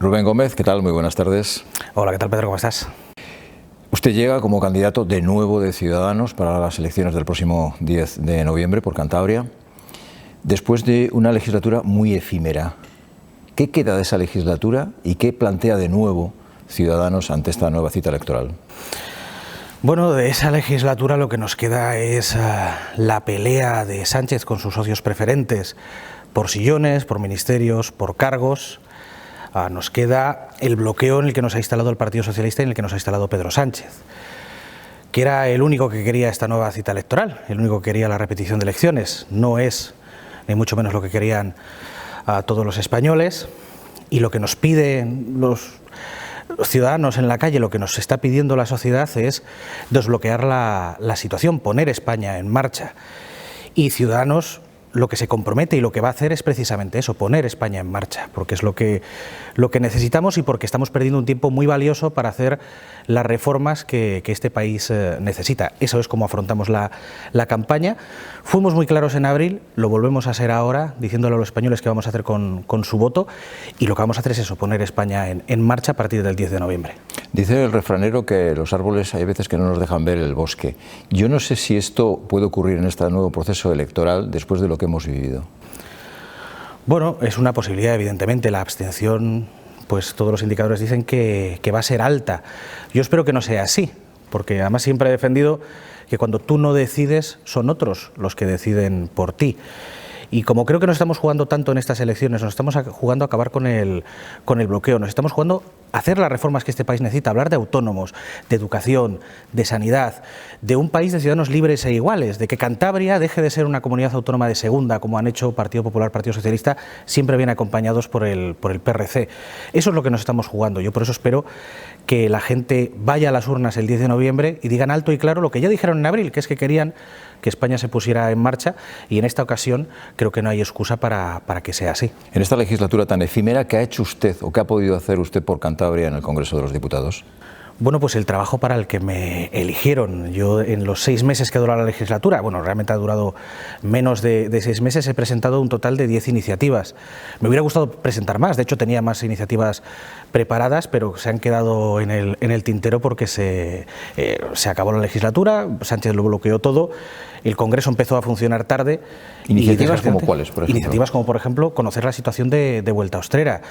Rubén Gómez, ¿qué tal? Muy buenas tardes. Hola, ¿qué tal, Pedro? ¿Cómo estás? Usted llega como candidato de nuevo de Ciudadanos para las elecciones del próximo 10 de noviembre por Cantabria, después de una legislatura muy efímera. ¿Qué queda de esa legislatura y qué plantea de nuevo Ciudadanos ante esta nueva cita electoral? Bueno, de esa legislatura lo que nos queda es la pelea de Sánchez con sus socios preferentes por sillones, por ministerios, por cargos. Nos queda el bloqueo en el que nos ha instalado el Partido Socialista y en el que nos ha instalado Pedro Sánchez, que era el único que quería esta nueva cita electoral, el único que quería la repetición de elecciones. No es ni mucho menos lo que querían todos los españoles, y lo que nos piden los ciudadanos en la calle, lo que nos está pidiendo la sociedad es desbloquear la situación, poner España en marcha. Y Ciudadanos lo que se compromete y lo que va a hacer es precisamente eso, poner España en marcha, porque es lo que necesitamos y porque estamos perdiendo un tiempo muy valioso para hacer las reformas que este país necesita. Eso es como afrontamos la campaña. Fuimos muy claros en abril, lo volvemos a ser ahora, diciéndole a los españoles qué vamos a hacer con su voto, y lo que vamos a hacer es eso, poner España en marcha a partir del 10 de noviembre. Dice el refranero que los árboles hay veces que no nos dejan ver el bosque. Yo no sé si esto puede ocurrir en este nuevo proceso electoral después de lo que hemos vivido. Bueno, es una posibilidad, evidentemente. La abstención, pues todos los indicadores dicen que va a ser alta. Yo espero que no sea así, porque además siempre he defendido que cuando tú no decides, son otros los que deciden por ti. Y como creo que nos estamos jugando tanto en estas elecciones, nos estamos jugando a acabar con el bloqueo, nos estamos jugando a hacer las reformas que este país necesita, hablar de autónomos, de educación, de sanidad, de un país de ciudadanos libres e iguales, de que Cantabria deje de ser una comunidad autónoma de segunda, como han hecho Partido Popular, Partido Socialista, siempre bien acompañados por el PRC. Eso es lo que nos estamos jugando. Yo por eso espero que la gente vaya a las urnas el 10 de noviembre y digan alto y claro lo que ya dijeron en abril, que es que querían que España se pusiera en marcha, y en esta ocasión creo que no hay excusa para que sea así. En esta legislatura tan efímera, ¿qué ha hecho usted o qué ha podido hacer usted por Cantabria en el Congreso de los Diputados? Bueno, pues el trabajo para el que me eligieron. Yo en los 6 meses que dura la legislatura, bueno, realmente ha durado menos de 6 meses, he presentado un total de 10 iniciativas. Me hubiera gustado presentar más, de hecho tenía más iniciativas preparadas, pero se han quedado en el tintero porque se acabó la legislatura, Sánchez lo bloqueó todo, el Congreso empezó a funcionar tarde. ¿Iniciativas como cuáles, por ejemplo? Iniciativas como, por ejemplo, conocer la situación de Vuelta Austrera,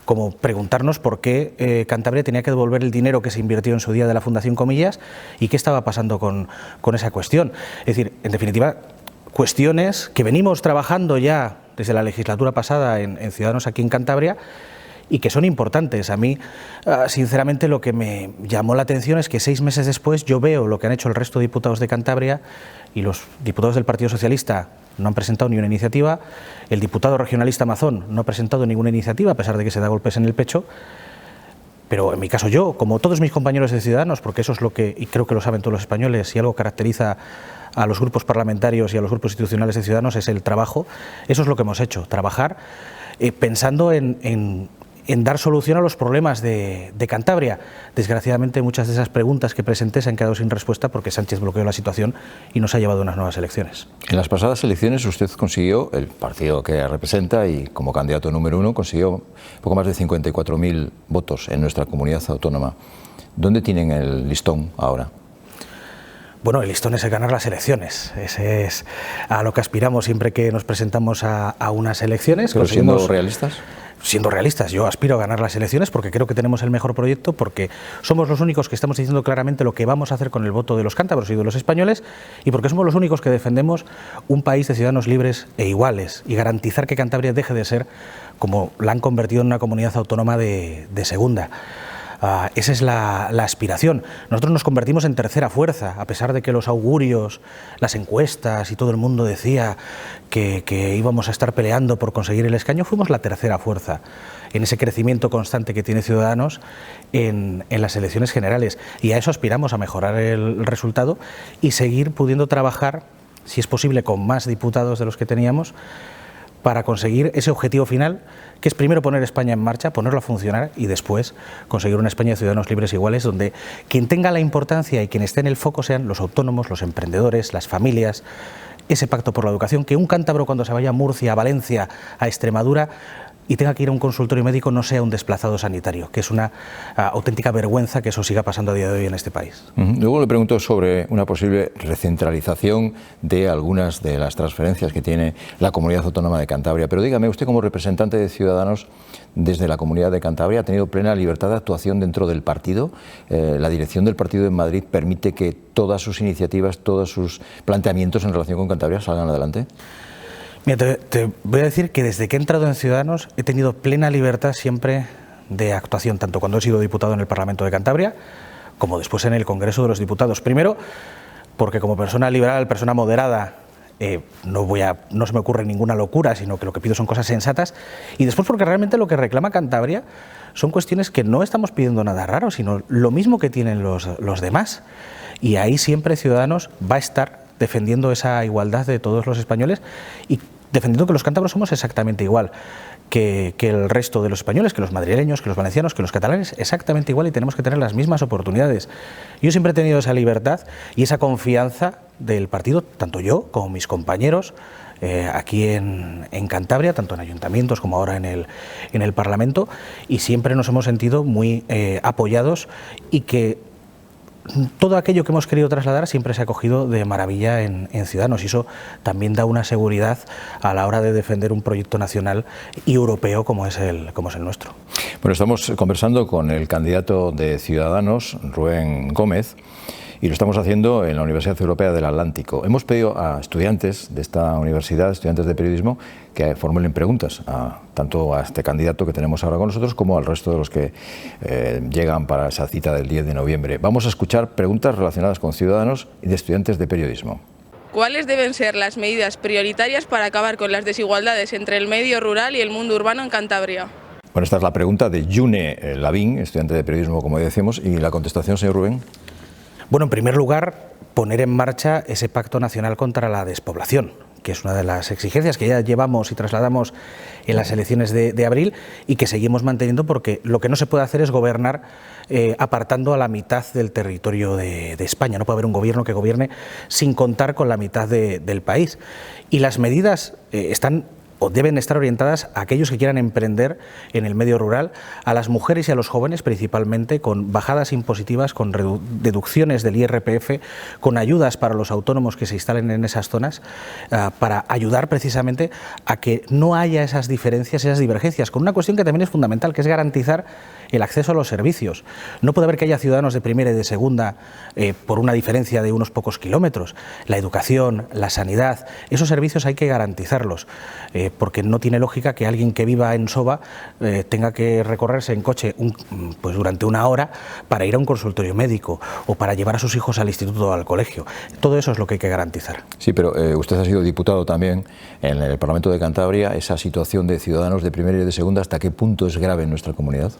como preguntarnos por qué Cantabria tenía que devolver el dinero que se invirtió en su día de la Fundación Comillas y qué estaba pasando con esa cuestión. Es decir, en definitiva, cuestiones que venimos trabajando ya desde la legislatura pasada en Ciudadanos aquí en Cantabria y que son importantes. A mí, sinceramente, lo que me llamó la atención es que 6 meses después yo veo lo que han hecho el resto de diputados de Cantabria y los diputados del Partido Socialista no han presentado ni una iniciativa, el diputado regionalista Mazón no ha presentado ninguna iniciativa a pesar de que se da golpes en el pecho, pero en mi caso yo, como todos mis compañeros de Ciudadanos, porque eso es lo que, y creo que lo saben todos los españoles, si algo caracteriza a los grupos parlamentarios y a los grupos institucionales de Ciudadanos es el trabajo. Eso es lo que hemos hecho, trabajar pensando en dar solución a los problemas de Cantabria. Desgraciadamente muchas de esas preguntas que presenté se han quedado sin respuesta porque Sánchez bloqueó la situación y nos ha llevado a unas nuevas elecciones. En las pasadas elecciones usted consiguió, el partido que representa y como candidato número 1, consiguió poco más de 54.000 votos en nuestra comunidad autónoma. ¿Dónde tienen el listón ahora? Bueno, el listón es el ganar las elecciones. Ese es a lo que aspiramos siempre que nos presentamos a unas elecciones. ¿Pero siendo realistas? Siendo realistas, yo aspiro a ganar las elecciones porque creo que tenemos el mejor proyecto, porque somos los únicos que estamos diciendo claramente lo que vamos a hacer con el voto de los cántabros y de los españoles, y porque somos los únicos que defendemos un país de ciudadanos libres e iguales y garantizar que Cantabria deje de ser como la han convertido en una comunidad autónoma de segunda. Esa es la aspiración. Nosotros nos convertimos en tercera fuerza, a pesar de que los augurios, las encuestas y todo el mundo decía que íbamos a estar peleando por conseguir el escaño. Fuimos la tercera fuerza en ese crecimiento constante que tiene Ciudadanos en las elecciones generales, y a eso aspiramos, a mejorar el resultado y seguir pudiendo trabajar, si es posible, con más diputados de los que teníamos, para conseguir ese objetivo final, que es primero poner España en marcha, ponerlo a funcionar y después conseguir una España de ciudadanos libres e iguales, donde quien tenga la importancia y quien esté en el foco sean los autónomos, los emprendedores, las familias, ese pacto por la educación, que un cántabro cuando se vaya a Murcia, a Valencia, a Extremadura, y tenga que ir a un consultorio médico no sea un desplazado sanitario, que es una auténtica vergüenza que eso siga pasando a día de hoy en este país. Luego le pregunto sobre una posible recentralización de algunas de las transferencias que tiene la Comunidad Autónoma de Cantabria, pero dígame, usted como representante de Ciudadanos desde la Comunidad de Cantabria ha tenido plena libertad de actuación dentro del partido. La dirección del partido en Madrid permite que todas sus iniciativas, todos sus planteamientos en relación con Cantabria salgan adelante. Mira, te voy a decir que desde que he entrado en Ciudadanos he tenido plena libertad siempre de actuación, tanto cuando he sido diputado en el Parlamento de Cantabria como después en el Congreso de los Diputados. Primero, porque como persona liberal, persona moderada, no se me ocurre ninguna locura, sino que lo que pido son cosas sensatas. Y después porque realmente lo que reclama Cantabria son cuestiones que no estamos pidiendo nada raro, sino lo mismo que tienen los demás. Y ahí siempre Ciudadanos va a estar defendiendo esa igualdad de todos los españoles y defendiendo que los cántabros somos exactamente igual que el resto de los españoles, que los madrileños, que los valencianos, que los catalanes, exactamente igual, y tenemos que tener las mismas oportunidades. Yo siempre he tenido esa libertad y esa confianza del partido, tanto yo como mis compañeros aquí en Cantabria, tanto en ayuntamientos como ahora en el Parlamento, y siempre nos hemos sentido muy apoyados y que todo aquello que hemos querido trasladar siempre se ha acogido de maravilla en Ciudadanos, y eso también da una seguridad a la hora de defender un proyecto nacional y europeo como es el nuestro. Bueno, estamos conversando con el candidato de Ciudadanos, Rubén Gómez, y lo estamos haciendo en la Universidad Europea del Atlántico. Hemos pedido a estudiantes de esta universidad, estudiantes de periodismo, que formulen preguntas tanto a este candidato que tenemos ahora con nosotros como al resto de los que llegan para esa cita del 10 de noviembre. Vamos a escuchar preguntas relacionadas con Ciudadanos y de estudiantes de periodismo. ¿Cuáles deben ser las medidas prioritarias para acabar con las desigualdades entre el medio rural y el mundo urbano en Cantabria? Bueno, esta es la pregunta de June Lavín, estudiante de periodismo, como decíamos, y la contestación, señor Rubén. Bueno, en primer lugar, poner en marcha ese Pacto Nacional contra la Despoblación, que es una de las exigencias que ya llevamos y trasladamos en las elecciones de abril y que seguimos manteniendo, porque lo que no se puede hacer es gobernar apartando a la mitad del territorio de España. No puede haber un gobierno que gobierne sin contar con la mitad del país. Y las medidas están o deben estar orientadas a aquellos que quieran emprender en el medio rural, a las mujeres y a los jóvenes principalmente, con bajadas impositivas, con deducciones del IRPF, con ayudas para los autónomos que se instalen en esas zonas, para ayudar precisamente a que no haya esas diferencias, esas divergencias, con una cuestión que también es fundamental, que es garantizar el acceso a los servicios. No puede haber que haya ciudadanos de primera y de segunda por una diferencia de unos pocos kilómetros. La educación, la sanidad, esos servicios hay que garantizarlos, porque no tiene lógica que alguien que viva en Soba tenga que recorrerse en coche pues durante una hora para ir a un consultorio médico o para llevar a sus hijos al instituto o al colegio. Todo eso es lo que hay que garantizar. Sí, pero usted ha sido diputado también en el Parlamento de Cantabria. Esa situación de ciudadanos de primera y de segunda, ¿hasta qué punto es grave en nuestra comunidad?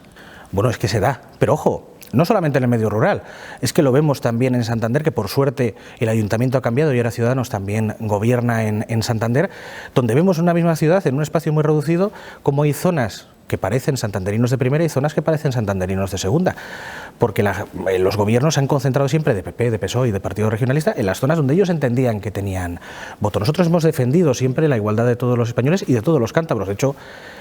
Bueno, es que se da, pero ojo, no solamente en el medio rural, es que lo vemos también en Santander, que por suerte el ayuntamiento ha cambiado y ahora Ciudadanos también gobierna en Santander, donde vemos una misma ciudad en un espacio muy reducido, como hay zonas que parecen santanderinos de primera y zonas que parecen santanderinos de segunda, porque los gobiernos se han concentrado siempre de PP, de PSOE y de Partido Regionalista en las zonas donde ellos entendían que tenían voto. Nosotros hemos defendido siempre la igualdad de todos los españoles y de todos los cántabros. De hecho,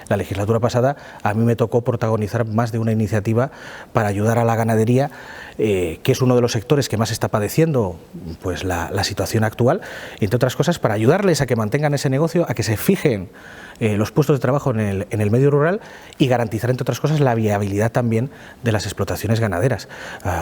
la legislatura pasada a mí me tocó protagonizar más de una iniciativa para ayudar a la ganadería, que es uno de los sectores que más está padeciendo pues la situación actual, y entre otras cosas para ayudarles a que mantengan ese negocio, a que se fijen los puestos de trabajo en el medio rural y garantizar, entre otras cosas, la viabilidad también de las explotaciones ganaderas.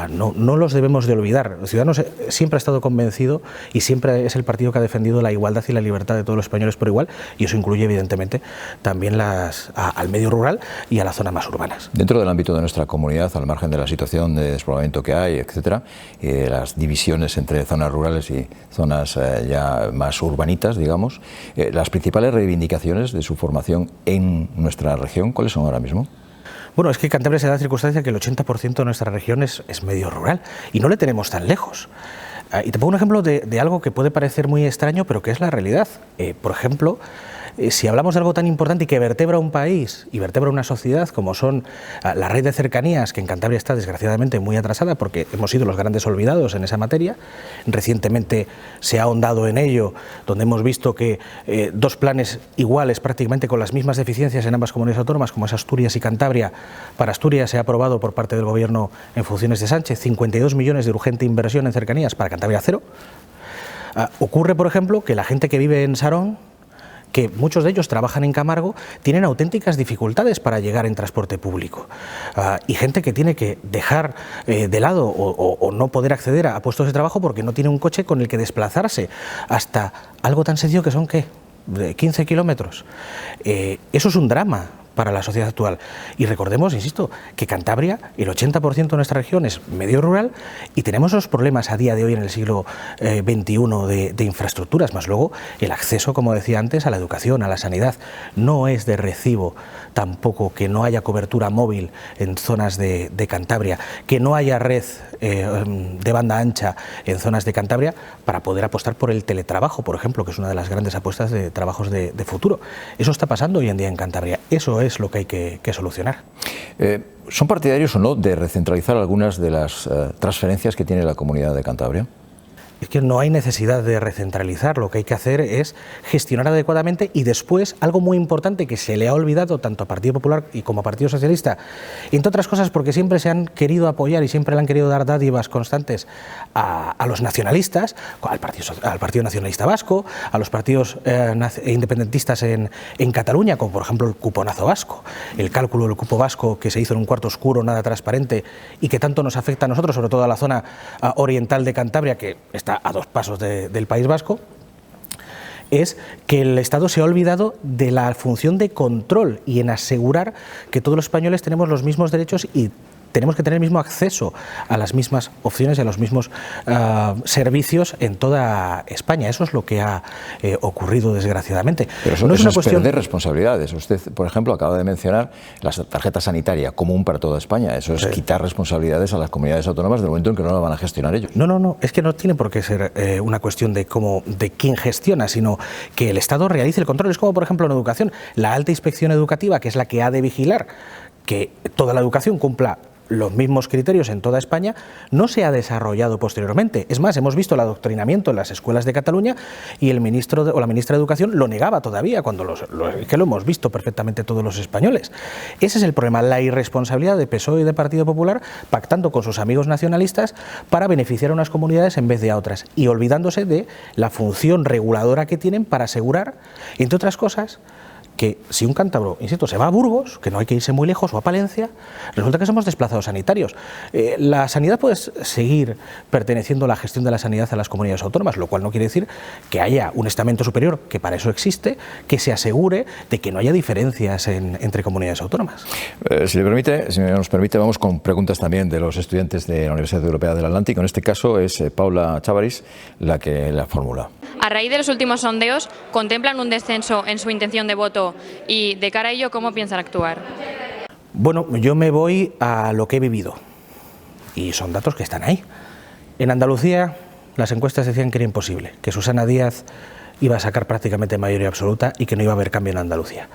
No los debemos de olvidar. Ciudadanos siempre ha estado convencido y siempre es el partido que ha defendido la igualdad y la libertad de todos los españoles por igual, y eso incluye evidentemente también al medio rural y a las zonas más urbanas. Dentro del ámbito de nuestra comunidad, al margen de la situación de despoblamiento que hay, etcétera, las divisiones entre zonas rurales y zonas ya más urbanitas, digamos, las principales reivindicaciones de su formación en nuestra región, ¿cuáles son ahora mismo? Bueno, es que Cantabria se da la circunstancia que el 80% de nuestra región es medio rural y no le tenemos tan lejos. Y te pongo un ejemplo de algo que puede parecer muy extraño, pero que es la realidad. Por ejemplo, si hablamos de algo tan importante y que vertebra un país y vertebra una sociedad como son la red de cercanías, que en Cantabria está desgraciadamente muy atrasada porque hemos sido los grandes olvidados en esa materia, recientemente se ha ahondado en ello, donde hemos visto que dos planes iguales prácticamente con las mismas deficiencias en ambas comunidades autónomas, como es Asturias y Cantabria. Para Asturias se ha aprobado por parte del Gobierno en funciones de Sánchez 52 millones de urgente inversión en cercanías, para Cantabria cero. Ocurre, por ejemplo, que la gente que vive en Sarón, que muchos de ellos trabajan en Camargo, tienen auténticas dificultades para llegar en transporte público. Y gente que tiene que dejar de lado o no poder acceder a puestos de trabajo porque no tiene un coche con el que desplazarse hasta algo tan sencillo que son, ¿qué?, de 15 kilómetros. Eso es un drama para la sociedad actual. Y recordemos, insisto, que Cantabria, el 80% de nuestra región es medio rural y tenemos los problemas a día de hoy en el siglo XXI de infraestructuras, más luego el acceso, como decía antes, a la educación, a la sanidad. No es de recibo tampoco que no haya cobertura móvil en zonas de Cantabria, que no haya red de banda ancha en zonas de Cantabria para poder apostar por el teletrabajo, por ejemplo, que es una de las grandes apuestas de trabajos de futuro. Eso está pasando hoy en día en Cantabria. Eso es lo que hay que solucionar. ¿Son partidarios o no de recentralizar algunas de las transferencias que tiene la Comunidad de Cantabria? Es que no hay necesidad de recentralizar, lo que hay que hacer es gestionar adecuadamente y después, algo muy importante que se le ha olvidado tanto a Partido Popular y como a Partido Socialista, entre otras cosas porque siempre se han querido apoyar y siempre le han querido dar dádivas constantes a los nacionalistas, al Partido Nacionalista Vasco, a los partidos independentistas en Cataluña, como por ejemplo el cuponazo vasco, el cálculo del cupo vasco que se hizo en un cuarto oscuro, nada transparente y que tanto nos afecta a nosotros, sobre todo a la zona oriental de Cantabria, que está a 2 pasos del País Vasco, es que el Estado se ha olvidado de la función de control y en asegurar que todos los españoles tenemos los mismos derechos y tenemos que tener el mismo acceso a las mismas opciones y a los mismos servicios en toda España. Eso es lo que ha ocurrido, desgraciadamente. Pero eso, no es una cuestión de responsabilidades. Usted, por ejemplo, acaba de mencionar la tarjeta sanitaria común para toda España. Eso es quitar responsabilidades a las comunidades autónomas del momento en que no la van a gestionar ellos. No, es que no tiene por qué ser una cuestión de quién gestiona, sino que el Estado realice el control. Es como, por ejemplo, en educación, la alta inspección educativa, que es la que ha de vigilar que toda la educación cumpla los mismos criterios en toda España, no se ha desarrollado posteriormente. Es más, hemos visto el adoctrinamiento en las escuelas de Cataluña y el ministro o la ministra de Educación lo negaba todavía, cuando que lo hemos visto perfectamente todos los españoles. Ese es el problema, la irresponsabilidad de PSOE y de Partido Popular pactando con sus amigos nacionalistas para beneficiar a unas comunidades en vez de a otras y olvidándose de la función reguladora que tienen para asegurar, entre otras cosas, que si un cántabro, insisto, se va a Burgos, que no hay que irse muy lejos, o a Palencia, resulta que somos desplazados sanitarios. La sanidad puede seguir perteneciendo a la gestión de la sanidad a las comunidades autónomas, lo cual no quiere decir que haya un estamento superior, que para eso existe, que se asegure de que no haya diferencias entre comunidades autónomas. Si nos permite, vamos con preguntas también de los estudiantes de la Universidad Europea del Atlántico. En este caso es Paula Chávarez la que la formula. A raíz de los últimos sondeos, ¿contemplan un descenso en su intención de voto y de cara a ello cómo piensan actuar? Bueno, yo me voy a lo que he vivido y son datos que están ahí. En Andalucía las encuestas decían que era imposible, que Susana Díaz iba a sacar prácticamente mayoría absoluta y que no iba a haber cambio en Andalucía.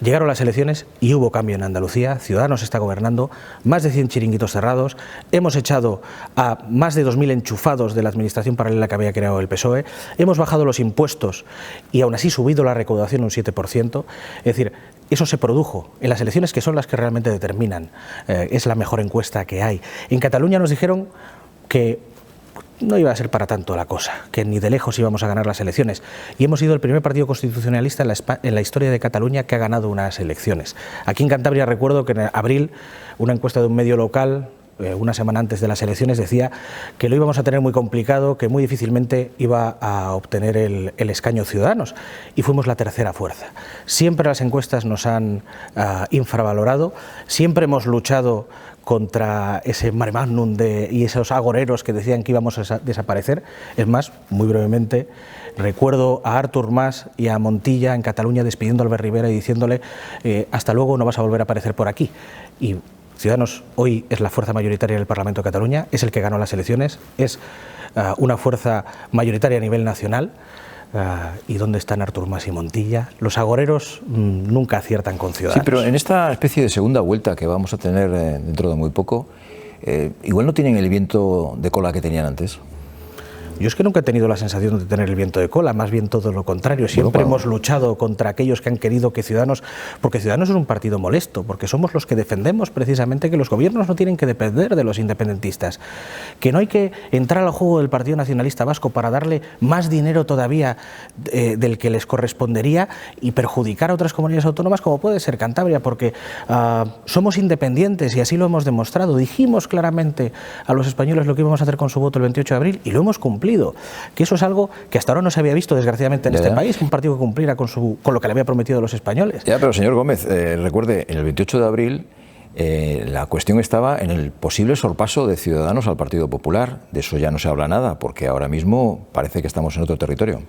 Llegaron las elecciones y hubo cambio en Andalucía, Ciudadanos está gobernando, más de 100 chiringuitos cerrados, hemos echado a más de 2.000 enchufados de la administración paralela que había creado el PSOE, hemos bajado los impuestos y aún así subido la recaudación un 7%, es decir, eso se produjo en las elecciones que son las que realmente determinan, es la mejor encuesta que hay. En Cataluña nos dijeron que no iba a ser para tanto la cosa, que ni de lejos íbamos a ganar las elecciones. Y hemos sido el primer partido constitucionalista en la historia de Cataluña que ha ganado unas elecciones. Aquí en Cantabria recuerdo que en abril una encuesta de un medio local, una semana antes de las elecciones, decía que lo íbamos a tener muy complicado, que muy difícilmente iba a obtener el escaño Ciudadanos. Y fuimos la tercera fuerza. Siempre las encuestas nos han infravalorado, siempre hemos luchado contra ese mare magnum y esos agoreros que decían que íbamos a desaparecer. Es más, muy brevemente, recuerdo a Artur Mas y a Montilla en Cataluña despidiendo a Albert Rivera y diciéndole hasta luego, no vas a volver a aparecer por aquí. Y Ciudadanos hoy es la fuerza mayoritaria del Parlamento de Cataluña, es el que ganó las elecciones, es una fuerza mayoritaria a nivel nacional. ¿Y dónde están Artur Mas y Montilla? Los agoreros nunca aciertan con Ciudadanos. Sí, pero en esta especie de segunda vuelta que vamos a tener dentro de muy poco, igual no tienen el viento de cola que tenían antes. Yo es que nunca he tenido la sensación de tener el viento de cola, más bien todo lo contrario. Siempre hemos luchado contra aquellos que han querido que Ciudadanos, porque Ciudadanos es un partido molesto, porque somos los que defendemos precisamente que los gobiernos no tienen que depender de los independentistas, que no hay que entrar al juego del Partido Nacionalista Vasco para darle más dinero todavía del que les correspondería y perjudicar a otras comunidades autónomas como puede ser Cantabria, porque somos independientes y así lo hemos demostrado. Dijimos claramente a los españoles lo que íbamos a hacer con su voto el 28 de abril y lo hemos cumplido. Que eso es algo que hasta ahora no se había visto, desgraciadamente, en este país, un partido que cumpliera con lo que le había prometido a los españoles. Ya, pero señor Gómez, recuerde, en el 28 de abril la cuestión estaba en el posible sorpaso de Ciudadanos al Partido Popular. De eso ya no se habla nada, porque ahora mismo parece que estamos en otro territorio.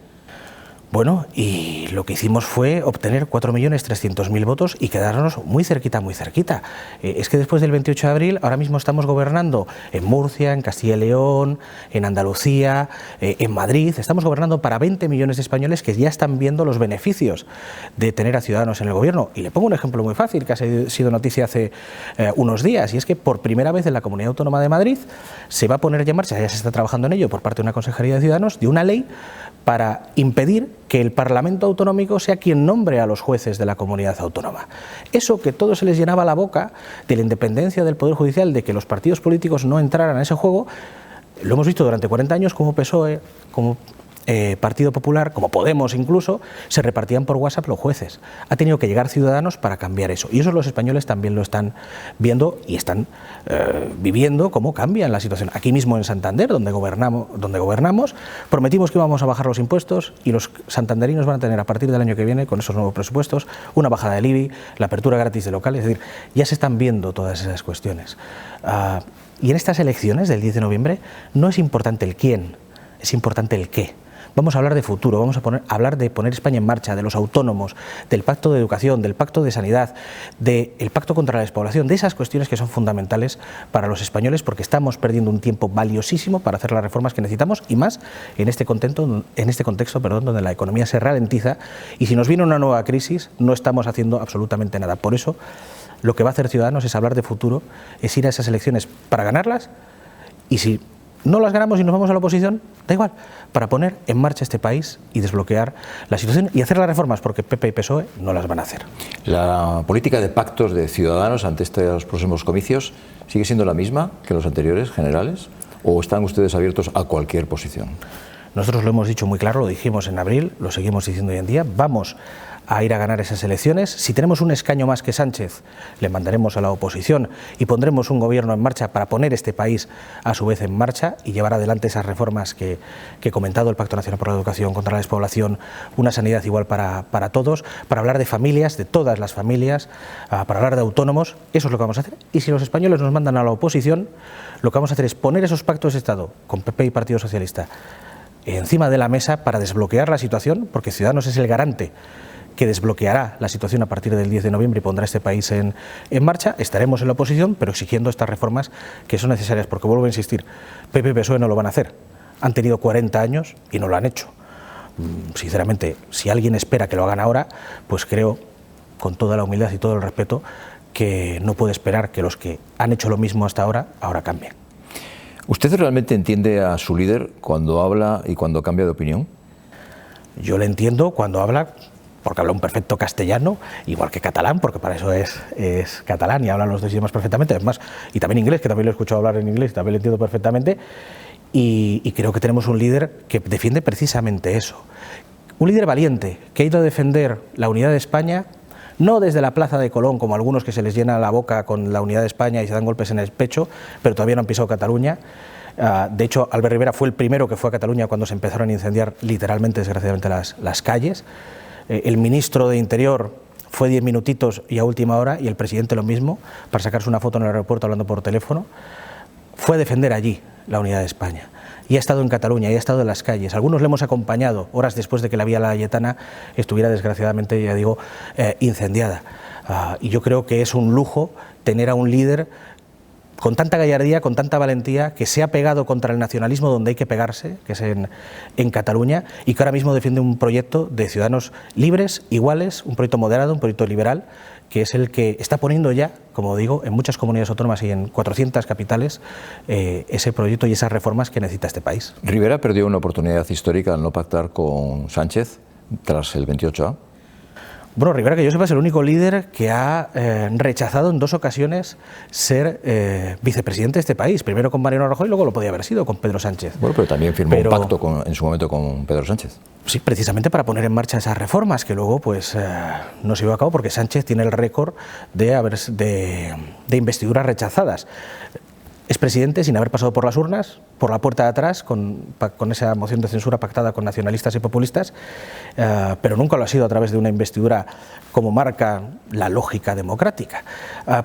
Bueno, y lo que hicimos fue obtener 4.300.000 votos y quedarnos muy cerquita, muy cerquita. Es que después del 28 de abril, ahora mismo estamos gobernando en Murcia, en Castilla y León, en Andalucía, en Madrid. Estamos gobernando para 20 millones de españoles que ya están viendo los beneficios de tener a Ciudadanos en el gobierno. Y le pongo un ejemplo muy fácil, que ha sido noticia hace unos días, y es que por primera vez en la Comunidad Autónoma de Madrid se va a poner ya en marcha, ya se está trabajando en ello por parte de una Consejería de Ciudadanos, de una ley para impedir que el Parlamento Autonómico sea quien nombre a los jueces de la comunidad autónoma. Eso que todos se les llenaba la boca de la independencia del Poder Judicial, de que los partidos políticos no entraran a ese juego, lo hemos visto durante 40 años como PSOE, como Partido Popular, como Podemos incluso, se repartían por WhatsApp los jueces. Ha tenido que llegar Ciudadanos para cambiar eso. Y eso los españoles también lo están viendo y están viviendo cómo cambia la situación. Aquí mismo en Santander, donde gobernamos, prometimos que íbamos a bajar los impuestos y los santanderinos van a tener a partir del año que viene, con esos nuevos presupuestos, una bajada del IBI, la apertura gratis de locales. Es decir, ya se están viendo todas esas cuestiones. Y en estas elecciones del 10 de noviembre no es importante el quién, es importante el qué. Vamos a hablar de futuro, vamos a hablar de poner España en marcha, de los autónomos, del pacto de educación, del pacto de sanidad, del pacto contra la despoblación, de esas cuestiones que son fundamentales para los españoles, porque estamos perdiendo un tiempo valiosísimo para hacer las reformas que necesitamos y más en este contexto, donde la economía se ralentiza y si nos viene una nueva crisis no estamos haciendo absolutamente nada. Por eso lo que va a hacer Ciudadanos es hablar de futuro, es ir a esas elecciones para ganarlas y si no las ganamos y nos vamos a la oposición, da igual, para poner en marcha este país y desbloquear la situación y hacer las reformas, porque PP y PSOE no las van a hacer. ¿La política de pactos de Ciudadanos ante estos próximos comicios sigue siendo la misma que los anteriores generales o están ustedes abiertos a cualquier posición? Nosotros lo hemos dicho muy claro, lo dijimos en abril, lo seguimos diciendo hoy en día, vamos a ir a ganar esas elecciones. Si tenemos un escaño más que Sánchez, le mandaremos a la oposición y pondremos un gobierno en marcha para poner este país a su vez en marcha y llevar adelante esas reformas que he comentado, el Pacto Nacional por la Educación contra la Despoblación, una sanidad igual para todos, para hablar de familias, de todas las familias, para hablar de autónomos. Eso es lo que vamos a hacer. Y si los españoles nos mandan a la oposición, lo que vamos a hacer es poner esos pactos de Estado con PP y Partido Socialista encima de la mesa para desbloquear la situación, porque Ciudadanos es el garante que desbloqueará la situación a partir del 10 de noviembre y pondrá este país en marcha. Estaremos en la oposición, pero exigiendo estas reformas que son necesarias, porque vuelvo a insistir, PP y PSOE no lo van a hacer. Han tenido 40 años y no lo han hecho. Sinceramente, si alguien espera que lo hagan ahora, pues creo, con toda la humildad y todo el respeto, que no puede esperar que los que han hecho lo mismo hasta ahora cambien. ¿Usted realmente entiende a su líder cuando habla y cuando cambia de opinión? Yo le entiendo cuando habla, porque habla un perfecto castellano, igual que catalán, porque para eso es catalán y habla los dos idiomas perfectamente, además, y también inglés, que también lo he escuchado hablar en inglés y también lo entiendo perfectamente, y creo que tenemos un líder que defiende precisamente eso. Un líder valiente, que ha ido a defender la unidad de España, no desde la Plaza de Colón, como algunos que se les llena la boca con la unidad de España y se dan golpes en el pecho, pero todavía no han pisado Cataluña. De hecho, Albert Rivera fue el primero que fue a Cataluña cuando se empezaron a incendiar literalmente, desgraciadamente, las calles. El ministro de Interior fue 10 minutitos y a última hora, y el presidente lo mismo, para sacarse una foto en el aeropuerto hablando por teléfono. Fue a defender allí la unidad de España. Y ha estado en Cataluña, y ha estado en las calles. Algunos le hemos acompañado horas después de que la Vía Laietana estuviera, desgraciadamente, ya digo, incendiada. Y yo creo que es un lujo tener a un líder con tanta gallardía, con tanta valentía, que se ha pegado contra el nacionalismo donde hay que pegarse, que es en Cataluña, y que ahora mismo defiende un proyecto de ciudadanos libres, iguales, un proyecto moderado, un proyecto liberal, que es el que está poniendo ya, como digo, en muchas comunidades autónomas y en 400 capitales, ese proyecto y esas reformas que necesita este país. Rivera perdió una oportunidad histórica al no pactar con Sánchez tras el 28A. Bueno, Rivera, que yo sepa, es el único líder que ha rechazado en 2 ocasiones ser vicepresidente de este país. Primero con Mariano Rajoy y luego lo podía haber sido con Pedro Sánchez. Bueno, pero también firmó un pacto en su momento con Pedro Sánchez. Sí, precisamente para poner en marcha esas reformas que luego pues no se llevó a cabo porque Sánchez tiene el récord de investiduras rechazadas. Es presidente sin haber pasado por las urnas, por la puerta de atrás, con esa moción de censura pactada con nacionalistas y populistas, pero nunca lo ha sido a través de una investidura como marca la lógica democrática.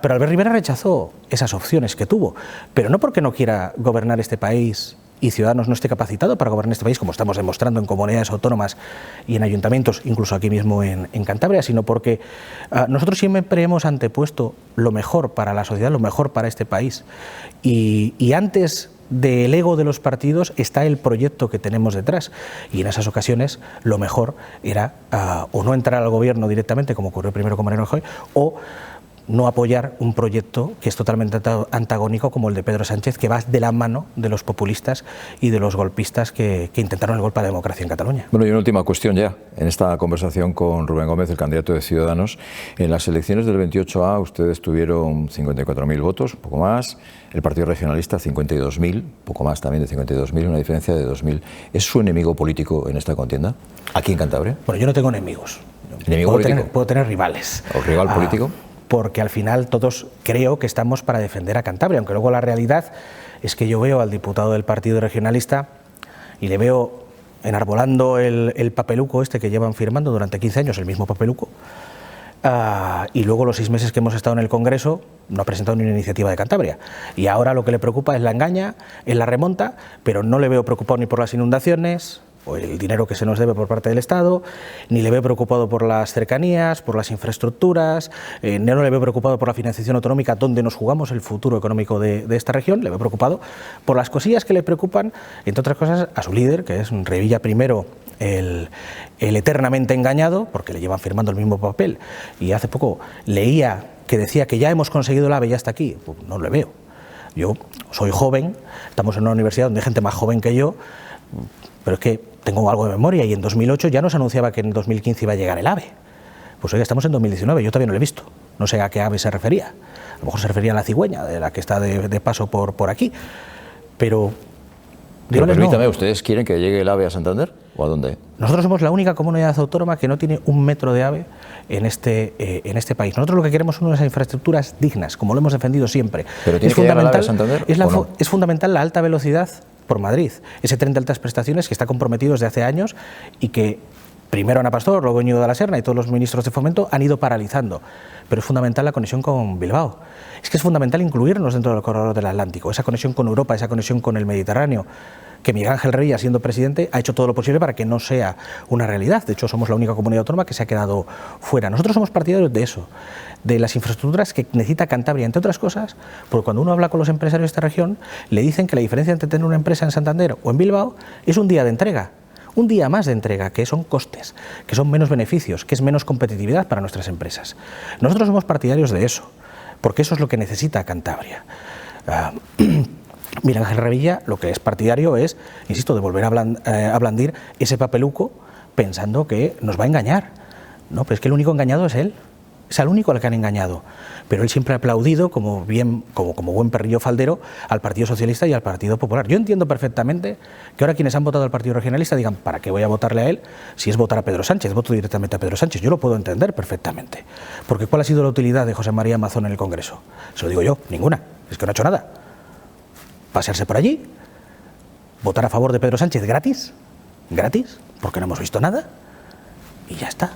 Pero Albert Rivera rechazó esas opciones que tuvo, pero no porque no quiera gobernar este país y Ciudadanos no esté capacitado para gobernar este país, como estamos demostrando en comunidades autónomas y en ayuntamientos, incluso aquí mismo en Cantabria, sino porque nosotros siempre hemos antepuesto lo mejor para la sociedad, lo mejor para este país. Y antes del ego de los partidos está el proyecto que tenemos detrás. Y en esas ocasiones lo mejor era o no entrar al gobierno directamente, como ocurrió primero con Mariano Rajoy, o no apoyar un proyecto que es totalmente antagónico como el de Pedro Sánchez, que va de la mano de los populistas y de los golpistas que intentaron el golpe a la democracia en Cataluña. Bueno, y una última cuestión ya, en esta conversación con Rubén Gómez, el candidato de Ciudadanos. En las elecciones del 28A ustedes tuvieron 54.000 votos, un poco más, el Partido Regionalista 52.000, poco más también de 52.000, una diferencia de 2.000. ¿Es su enemigo político en esta contienda, aquí en Cantabria? Bueno, yo no tengo enemigos. ¿Enemigo político? Puedo tener rivales. ¿O rival político? Porque al final todos creo que estamos para defender a Cantabria, aunque luego la realidad es que yo veo al diputado del Partido Regionalista y le veo enarbolando el papeluco este que llevan firmando durante 15 años, el mismo papeluco, y luego los 6 meses que hemos estado en el Congreso no ha presentado ni una iniciativa de Cantabria. Y ahora lo que le preocupa es la engaña, es la remonta, pero no le veo preocupado ni por las inundaciones, o el dinero que se nos debe por parte del Estado, ni le veo preocupado por las cercanías, por las infraestructuras, no le veo preocupado por la financiación autonómica, donde nos jugamos el futuro económico de esta región, le veo preocupado por las cosillas que le preocupan, entre otras cosas, a su líder, que es Revilla primero, el eternamente engañado, porque le llevan firmando el mismo papel, y hace poco leía que decía que ya hemos conseguido el AVE, ya está aquí. Pues no le veo. Yo soy joven, estamos en una universidad donde hay gente más joven que yo, pero es que tengo algo de memoria y en 2008 ya nos anunciaba que en 2015 iba a llegar el AVE. Pues hoy estamos en 2019, yo todavía no lo he visto. No sé a qué AVE se refería. A lo mejor se refería a la cigüeña, de la que está de paso por aquí. Pero permítame, no. ¿Ustedes quieren que llegue el AVE a Santander o a dónde? Nosotros somos la única comunidad autónoma que no tiene un metro de AVE en este país. Nosotros lo que queremos son unas infraestructuras dignas, como lo hemos defendido siempre. ¿Pero tiene que llegar el AVE a Santander o no? Es fundamental la alta velocidad por Madrid, ese tren de altas prestaciones que está comprometido desde hace años y que primero Ana Pastor, luego Íñigo de la Serna y todos los ministros de Fomento han ido paralizando. Pero es fundamental la conexión con Bilbao. Es que es fundamental incluirnos dentro del corredor del Atlántico, esa conexión con Europa, esa conexión con el Mediterráneo, que Miguel Ángel Revilla, siendo presidente, ha hecho todo lo posible para que no sea una realidad. De hecho, somos la única comunidad autónoma que se ha quedado fuera. Nosotros somos partidarios de eso, de las infraestructuras que necesita Cantabria, entre otras cosas, porque cuando uno habla con los empresarios de esta región, le dicen que la diferencia entre tener una empresa en Santander o en Bilbao es un día de entrega. Un día más de entrega, que son costes, que son menos beneficios, que es menos competitividad para nuestras empresas. Nosotros somos partidarios de eso, porque eso es lo que necesita Cantabria. Miguel Ángel Revilla lo que es partidario es, insisto, de volver a blandir ese papeluco pensando que nos va a engañar. No, pero es que el único engañado es él. Es al único al que han engañado. Pero él siempre ha aplaudido como buen perrillo faldero al Partido Socialista y al Partido Popular. Yo entiendo perfectamente que ahora quienes han votado al Partido Regionalista digan, ¿para qué voy a votarle a él si es votar a Pedro Sánchez? Voto directamente a Pedro Sánchez. Yo lo puedo entender perfectamente. Porque ¿cuál ha sido la utilidad de José María Mazón en el Congreso? Se lo digo yo, ninguna. Es que no ha hecho nada. Pasearse por allí, votar a favor de Pedro Sánchez gratis, porque no hemos visto nada, y ya está.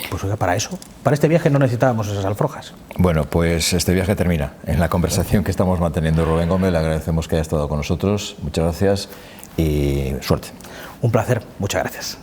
Pues oiga, para eso, para este viaje no necesitábamos esas alforjas. Bueno, pues este viaje termina. En la conversación que estamos manteniendo Rubén Gómez, le agradecemos que haya estado con nosotros. Muchas gracias y suerte. Un placer, muchas gracias.